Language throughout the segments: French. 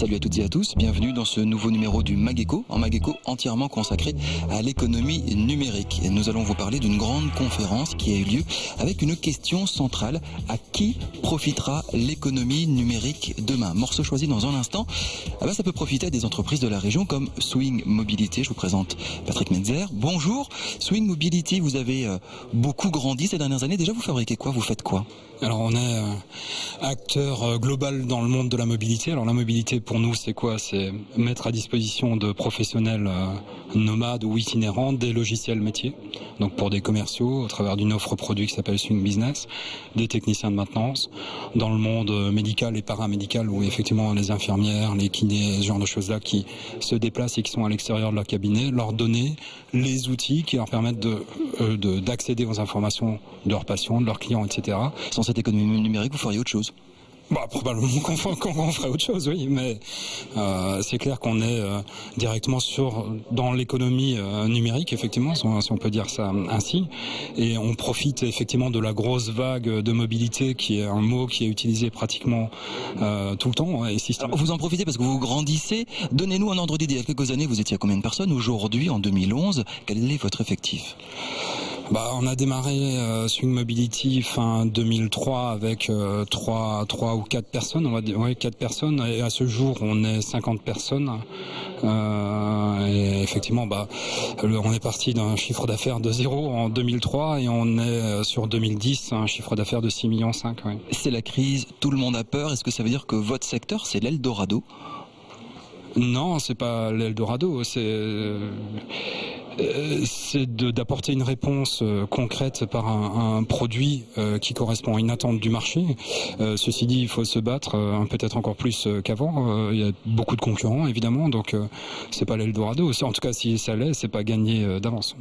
Salut à toutes et à tous, bienvenue dans ce nouveau numéro du MagEco, un MagEco entièrement consacré à l'économie numérique. Et nous allons vous parler d'une grande conférence qui a eu lieu avec une question centrale: à qui profitera l'économie numérique demain? Morceau choisi dans un instant. Ça peut profiter à des entreprises de la région comme Swing Mobility. Je vous présente Patrick Metzer. Bonjour. Swing Mobility, vous avez beaucoup grandi ces dernières années. Déjà, vous fabriquez quoi? Vous faites quoi? Alors on est acteur global dans le monde de la mobilité. Alors la mobilité pour nous c'est quoi? C'est mettre à disposition de professionnels nomades ou itinérants des logiciels métiers. Donc pour des commerciaux au travers d'une offre produit qui s'appelle Swing Business, des techniciens de maintenance, dans le monde médical et paramédical où effectivement les infirmières, les kinés, ce genre de choses là qui se déplacent et qui sont à l'extérieur de leur cabinet, leur donner les outils qui leur permettent d'accéder aux informations de leurs patients, de leurs clients, etc. Sans cette économie numérique, vous feriez autre chose? Probablement qu'on ferait autre chose, oui, mais c'est clair qu'on est directement dans l'économie numérique, effectivement, si on peut dire ça ainsi, et on profite effectivement de la grosse vague de mobilité qui est un mot qui est utilisé pratiquement tout le temps et systématiquement. Vous en profitez parce que vous grandissez. Donnez-nous un ordre d'idée. Il y a quelques années, vous étiez à combien de personnes? Aujourd'hui, en 2011, quel est votre effectif? On a démarré Swing Mobility fin 2003 avec 3 ou 4 personnes, on va dire, 4 personnes, et à ce jour on est 50 personnes. Et effectivement, on est parti d'un chiffre d'affaires de 0 en 2003 et on est sur 2010 un chiffre d'affaires de 6,5 millions. Ouais. C'est la crise, tout le monde a peur. Est-ce que ça veut dire que votre secteur c'est l'Eldorado? Non, c'est pas l'Eldorado, c'est d'apporter une réponse concrète par un produit qui correspond à une attente du marché. Ceci dit, il faut se battre peut-être encore plus qu'avant. Il y a beaucoup de concurrents évidemment, donc c'est pas l'Eldorado. En tout cas, si ça l'est, c'est pas gagné d'avance.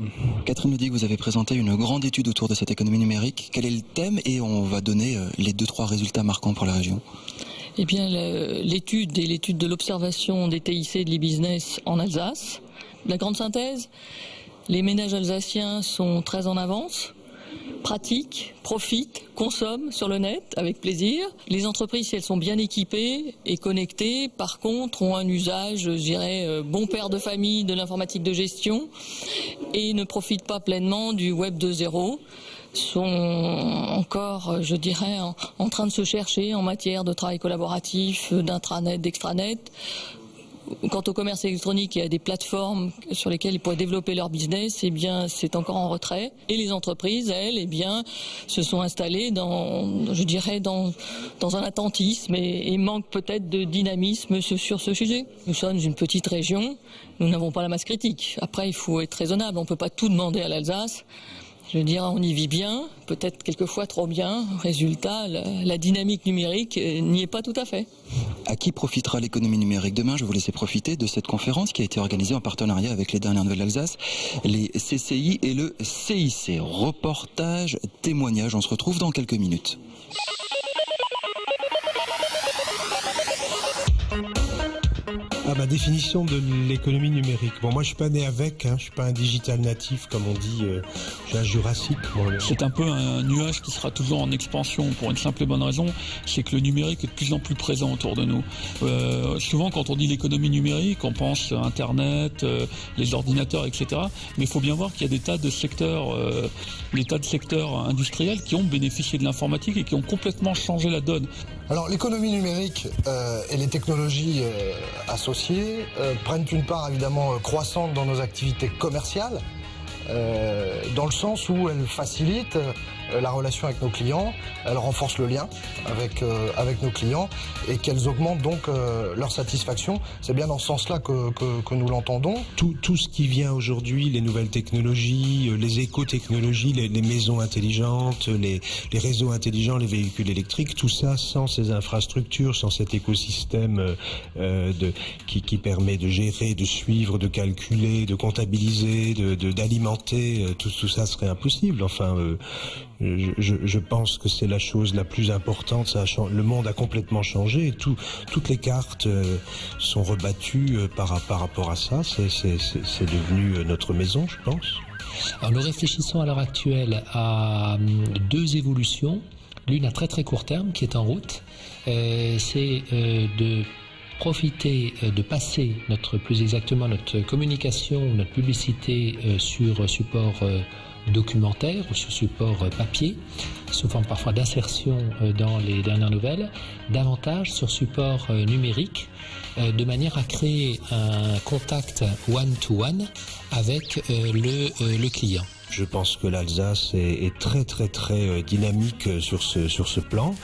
Catherine nous dit que vous avez présenté une grande étude autour de cette économie numérique. Quel est le thème? Et on va donner les 2-3 résultats marquants pour la région. Eh bien, l'étude de l'observation des TIC et de l'e-business en Alsace. La grande synthèse: les ménages alsaciens sont très en avance, pratiquent, profitent, consomment sur le net avec plaisir. Les entreprises, si elles sont bien équipées et connectées, par contre, ont un usage, je dirais, bon père de famille de l'informatique de gestion et ne profitent pas pleinement du Web 2.0. Sont encore, je dirais, en train de se chercher en matière de travail collaboratif, d'intranet, d'extranet. Quant au commerce électronique, il y a des plateformes sur lesquelles ils pourraient développer leur business, c'est encore en retrait. Et les entreprises, elles, se sont installées dans un attentisme et manquent peut-être de dynamisme sur ce sujet. Nous sommes une petite région, nous n'avons pas la masse critique. Après, il faut être raisonnable, on ne peut pas tout demander à l'Alsace. Je veux dire, on y vit bien, peut-être quelquefois trop bien. Résultat, la dynamique numérique n'y est pas tout à fait. À qui profitera l'économie numérique demain? Je vais vous laisser profiter de cette conférence qui a été organisée en partenariat avec les dernières nouvelles d'Alsace, les CCI et le CIC. Reportage, témoignage, on se retrouve dans quelques minutes. Ma définition de l'économie numérique. Moi je suis pas né avec, je suis pas un digital natif comme on dit, je suis un jurassique. C'est un peu un nuage qui sera toujours en expansion pour une simple et bonne raison, c'est que le numérique est de plus en plus présent autour de nous. Souvent quand on dit l'économie numérique, on pense à Internet, les ordinateurs, etc. Mais il faut bien voir qu'il y a des tas de secteurs industriels qui ont bénéficié de l'informatique et qui ont complètement changé la donne. Alors l'économie numérique et les technologies associées prennent une part évidemment croissante dans nos activités commerciales, dans le sens où elles facilitent la relation avec nos clients, elles renforcent le lien avec nos clients et qu'elles augmentent donc leur satisfaction. C'est bien dans ce sens-là que nous l'entendons. Tout ce qui vient aujourd'hui, les nouvelles technologies, les éco-technologies, les maisons intelligentes, les réseaux intelligents, les véhicules électriques, tout ça sans ces infrastructures, sans cet écosystème qui permet de gérer, de suivre, de calculer, de comptabiliser, d'alimenter, tout ça serait impossible. Enfin, je pense que c'est la chose la plus importante. Le monde a complètement changé et toutes les cartes sont rebattues par rapport à ça. C'est devenu notre maison, je pense. Alors nous réfléchissons à l'heure actuelle à 2 évolutions. L'une à très très court terme qui est en route, c'est de profiter de passer plus exactement notre communication, notre publicité sur support documentaire ou sur support papier, sous forme parfois d'insertion dans les dernières nouvelles, davantage sur support numérique, de manière à créer un contact one-to-one avec le client. Je pense que l'Alsace est très très très dynamique sur ce plan.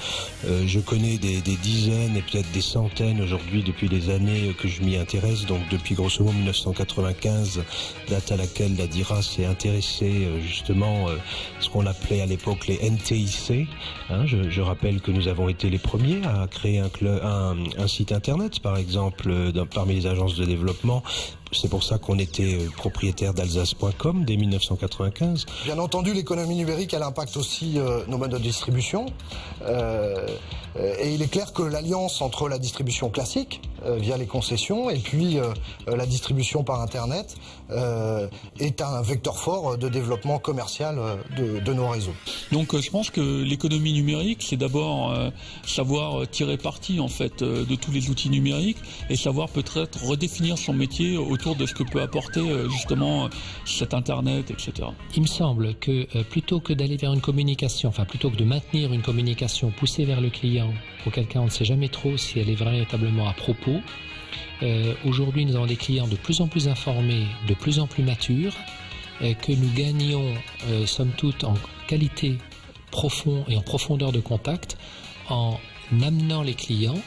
Je connais des dizaines et peut-être des centaines aujourd'hui depuis des années que je m'y intéresse, donc depuis grosso modo 1995, date à laquelle la DIRA s'est intéressée justement ce qu'on appelait à l'époque les NTIC. Je rappelle que nous avons été les premiers à créer un site internet par exemple parmi les agences de développement. C'est pour ça qu'on était propriétaire d'Alsace.com dès 1995. Bien entendu, l'économie numérique, elle impacte aussi nos modes de distribution. Et il est clair que l'alliance entre la distribution classique, via les concessions, et puis la distribution par Internet, est un vecteur fort de développement commercial de nos réseaux. Donc je pense que l'économie numérique, c'est d'abord savoir tirer parti en fait de tous les outils numériques et savoir peut-être redéfinir son métier autour de ce que peut apporter justement cet Internet, etc. Il me semble que plutôt que d'aller vers une communication, enfin plutôt que de maintenir une communication poussée vers le client, auquel cas on ne sait jamais trop si elle est véritablement à propos, aujourd'hui nous avons des clients de plus en plus informés, de plus en plus matures, que nous gagnons somme toute en qualité profonde et en profondeur de contact en amenant les clients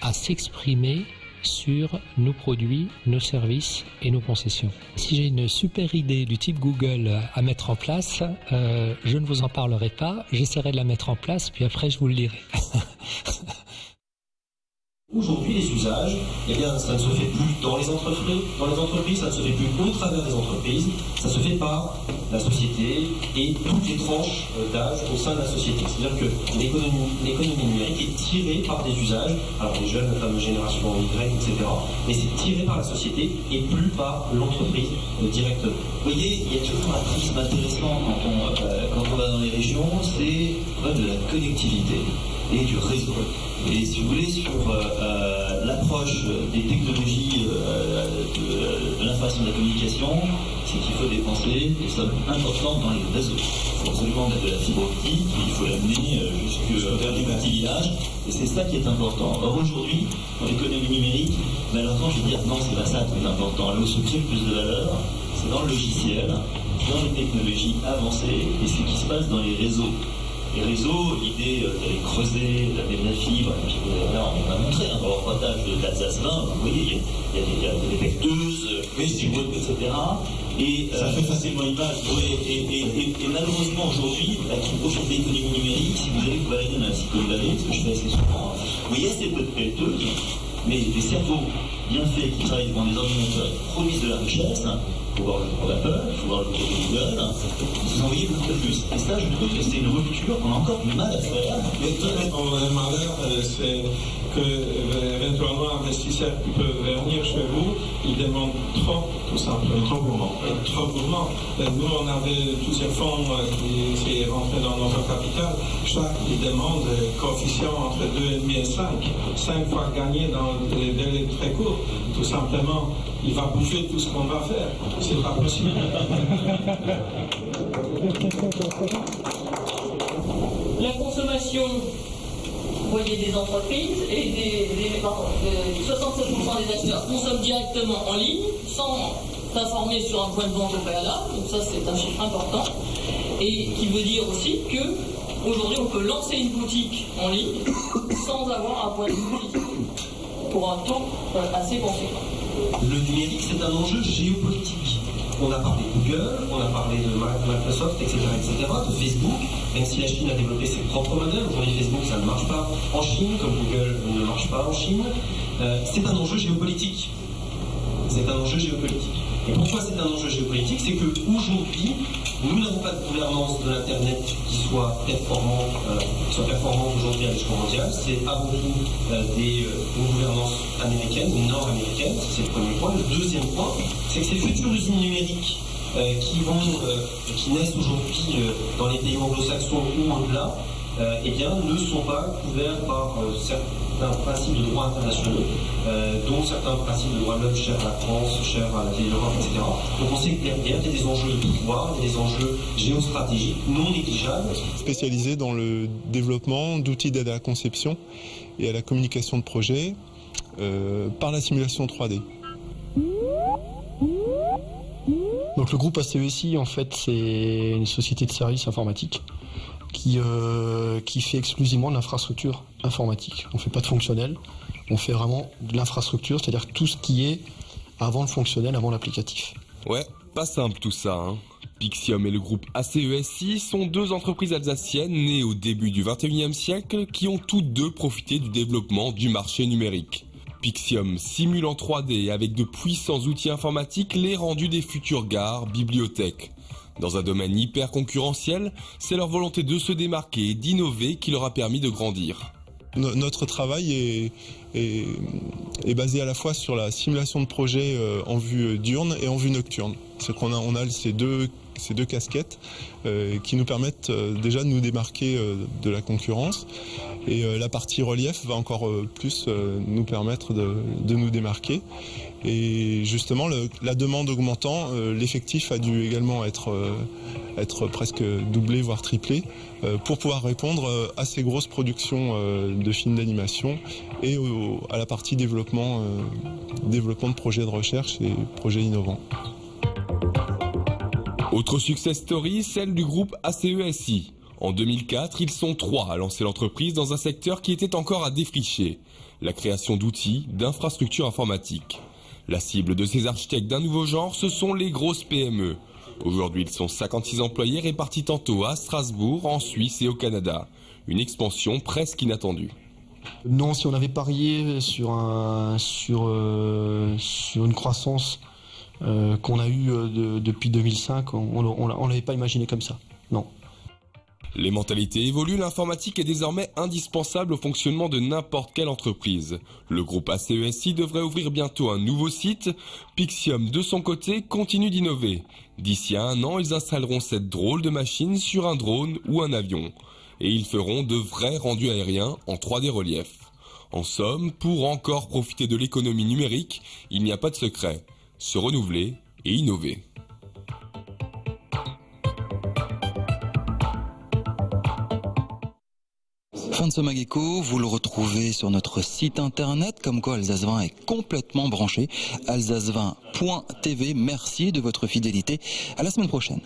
à s'exprimer sur nos produits, nos services et nos concessions. Si j'ai une super idée du type Google à mettre en place, je ne vous en parlerai pas, j'essaierai de la mettre en place, puis après je vous le dirai. Aujourd'hui, les usages, eh bien, ça ne se fait plus dans les entreprises, ça ne se fait plus au travers des entreprises, ça se fait par la société et toutes les tranches d'âge au sein de la société. C'est-à-dire que l'économie numérique est tirée par des usages, alors les jeunes, la fameuse génération Y, etc., mais c'est tiré par la société et plus par l'entreprise directement. Vous voyez, il y a toujours un prisme intéressant quand on va dans les régions, c'est de la connectivité et du réseau. Et si vous voulez, sur l'approche des technologies de l'information et de la communication, c'est qu'il faut dépenser des sommes importantes dans les réseaux. Il faut absolument mettre de la fibre optique, il faut l'amener jusqu'à vers des petits villages, et c'est ça qui est important. Or aujourd'hui, dans l'économie numérique, malheureusement, je vais dire non, c'est pas ça qui est important. Là où se crée le plus de valeur, c'est dans le logiciel, dans les technologies avancées, et ce qui se passe dans les réseaux. Les réseaux, l'idée d'aller creuser, d'amener de la fibre, et puis là on a montré un reportage d'Alsace 20, vous voyez, il y a des vecteuses, etc. Et ça fait facilement image. Et malheureusement aujourd'hui, qui profite de l'économie numérique, si vous allez vous balader dans la Silicon Valley, ce que je fais assez souvent, vous voyez ces petites pelleteuses, mais des cerveaux bien faits qui travaillent devant des ordinateurs qui produisent de la richesse. Il faut voir le cours d'Apple, il faut voir le cours de Google, vous envoyez beaucoup de plus. Et ça, je trouve que c'est une rupture qu'on a encore du mal à faire. Le malheur, c'est que éventuellement un investisseur qui peut venir chez vous, il demande trop, tout simplement. Trop gourmand. Trop gourmand. Nous, on avait plusieurs fonds qui essayaient de rentrer dans notre capital. Chaque demande coefficient entre 2,5 et 5. 5 fois gagné dans des délais très courts. Tout simplement, il va bouffer tout ce qu'on va faire. C'est pas possible. La consommation, vous voyez, des entreprises et 67% des acheteurs consomment directement en ligne sans s'informer sur un point de vente au préalable. Donc ça, c'est un chiffre important. Et qui veut dire aussi que aujourd'hui, on peut lancer une boutique en ligne sans avoir un point de boutique pour un taux assez conséquent. Le numérique, c'est un enjeu géopolitique. On a parlé de Google, on a parlé de Microsoft, etc., de Facebook, même si la Chine a développé ses propres modèles. Aujourd'hui, Facebook, ça ne marche pas en Chine, comme Google ne marche pas en Chine. C'est un enjeu géopolitique. C'est un enjeu géopolitique. Et pourquoi c'est un enjeu géopolitique? C'est qu'aujourd'hui, nous n'avons pas de gouvernance de l'Internet qui soit performante aujourd'hui à l'échelle mondiale. C'est avant tout une gouvernance américaine, nord-américaine, c'est le premier point. Le deuxième point, c'est que ces futures usines numériques qui naissent aujourd'hui dans les pays anglo-saxons ou au-delà, eh bien, ne sont pas couverts par certains principes de droit internationaux, dont certains principes de droit de l'homme chers à la France, chers à la Vieille Europe, etc. Donc on sait que derrière, il y a des enjeux de pouvoir, il y a des enjeux géostratégiques non négligeables. Spécialisé dans le développement d'outils d'aide à la conception et à la communication de projets par la simulation 3D. Donc le groupe ACESI, en fait, c'est une société de services informatiques qui fait exclusivement de l'infrastructure informatique. On ne fait pas de fonctionnel, on fait vraiment de l'infrastructure, c'est-à-dire tout ce qui est avant le fonctionnel, avant l'applicatif. Ouais, pas simple tout ça, hein. Pixium et le groupe ACESI sont deux entreprises alsaciennes nées au début du XXIe siècle qui ont toutes deux profité du développement du marché numérique. Pixium simule en 3D avec de puissants outils informatiques les rendus des futures gares, bibliothèques. Dans un domaine hyper concurrentiel, c'est leur volonté de se démarquer et d'innover qui leur a permis de grandir. Notre travail est basé à la fois sur la simulation de projets en vue diurne et en vue nocturne. C'est qu'on a ces deux casquettes qui nous permettent déjà de nous démarquer de la concurrence. Et la partie relief va encore plus nous permettre de nous démarquer. Et justement, la demande augmentant, l'effectif a dû également être presque doublé, voire triplé, pour pouvoir répondre à ces grosses productions de films d'animation et à la partie développement de projets de recherche et projets innovants. Autre success story, celle du groupe ACESI. En 2004, ils sont 3 à lancer l'entreprise dans un secteur qui était encore à défricher, la création d'outils, d'infrastructures informatiques. La cible de ces architectes d'un nouveau genre, ce sont les grosses PME. Aujourd'hui, ils sont 56 employés répartis tantôt à Strasbourg, en Suisse et au Canada. Une expansion presque inattendue. Non, si on avait parié sur une croissance qu'on a eue depuis 2005, on l'avait pas imaginé comme ça, non. Les mentalités évoluent, l'informatique est désormais indispensable au fonctionnement de n'importe quelle entreprise. Le groupe ACESI devrait ouvrir bientôt un nouveau site. Pixium, de son côté, continue d'innover. D'ici à 1 an, ils installeront cette drôle de machine sur un drone ou un avion. Et ils feront de vrais rendus aériens en 3D relief. En somme, pour encore profiter de l'économie numérique, il n'y a pas de secret. Se renouveler et innover. Fin de ce MagEco, vous le retrouvez sur notre site internet, comme quoi Alsace 20 est complètement branché, alsace20.tv. Merci de votre fidélité. À la semaine prochaine.